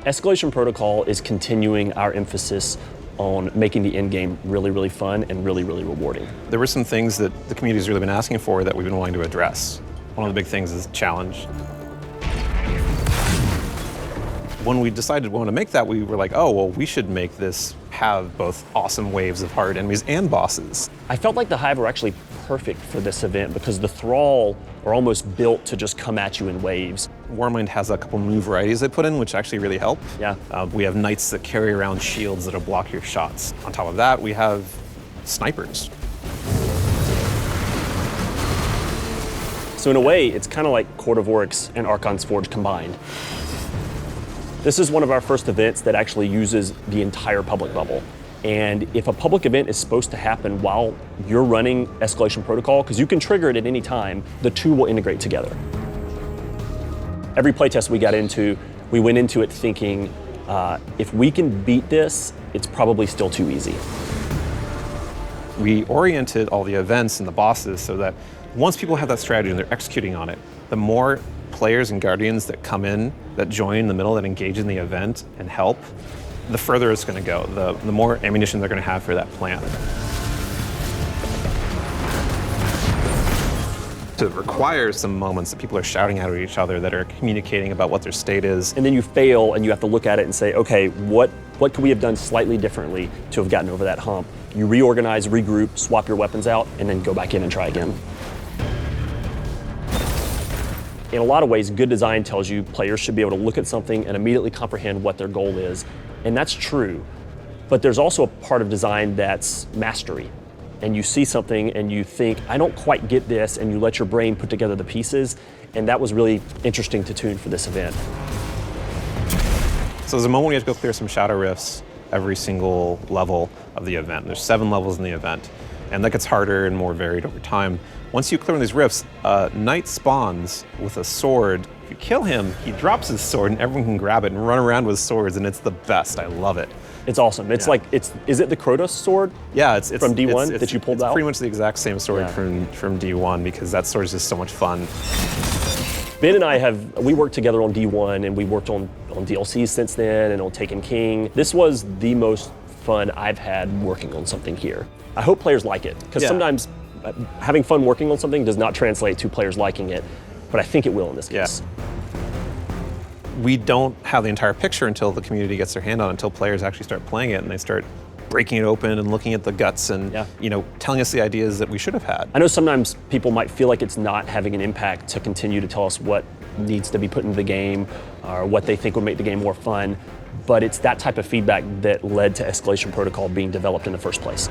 Escalation Protocol is continuing our emphasis on making the end game really, really fun and really, really rewarding. There were some things that the community's really been asking for that we've been wanting to address. One of the big things is challenge. When we decided we want to make that, we were like, oh, well, we should make this have both awesome waves of hard enemies and bosses. I felt like the Hive were actually perfect for this event because the Thrall are almost built to just come at you in waves. Warmind has a couple new varieties they put in, which actually really help. Yeah. We have knights that carry around shields that'll block your shots. On top of that, we have snipers. So in a way, it's kind of like Court of Oryx and Archon's Forge combined. This is one of our first events that actually uses the entire public bubble. And if a public event is supposed to happen while you're running Escalation Protocol, because you can trigger it at any time, the two will integrate together. Every playtest we got into, we went into it thinking, if we can beat this, it's probably still too easy. We oriented all the events and the bosses so that once people have that strategy and they're executing on it, the more players and guardians that come in, that join in the middle, that engage in the event and help, the further it's going to go, the more ammunition they're going to have for that plan. So it requires some moments that people are shouting out at each other, that are communicating about what their state is. And then you fail and you have to look at it and say, okay, what could we have done slightly differently to have gotten over that hump? You reorganize, regroup, swap your weapons out, and then go back in and try again. In a lot of ways, good design tells you players should be able to look at something and immediately comprehend what their goal is. And that's true. But there's also a part of design that's mastery. And you see something and you think, I don't quite get this, and you let your brain put together the pieces. And that was really interesting to tune for this event. So there's a moment we have to go clear some shadow rifts every single level of the event. There's 7 levels in the event. And that gets harder and more varied over time. Once you clear these rifts, a knight spawns with a sword. If you kill him, he drops his sword and everyone can grab it and run around with swords, and it's the best. I love it. It's awesome. It's like, is it the Krotos sword? Yeah, it's from D1 that you pulled out? It's pretty much the exact same sword from D1, because that sword is just so much fun. Ben and I we worked together on D1, and we worked on DLCs since then and on Taken King. This was the most fun I've had working on something here. I hope players like it, because sometimes having fun working on something does not translate to players liking it, but I think it will in this case. We don't have the entire picture until the community gets their hand on it, until players actually start playing it and they start breaking it open and looking at the guts and telling us the ideas that we should have had. I know sometimes people might feel like it's not having an impact to continue to tell us what needs to be put into the game or what they think would make the game more fun, but it's that type of feedback that led to Escalation Protocol being developed in the first place.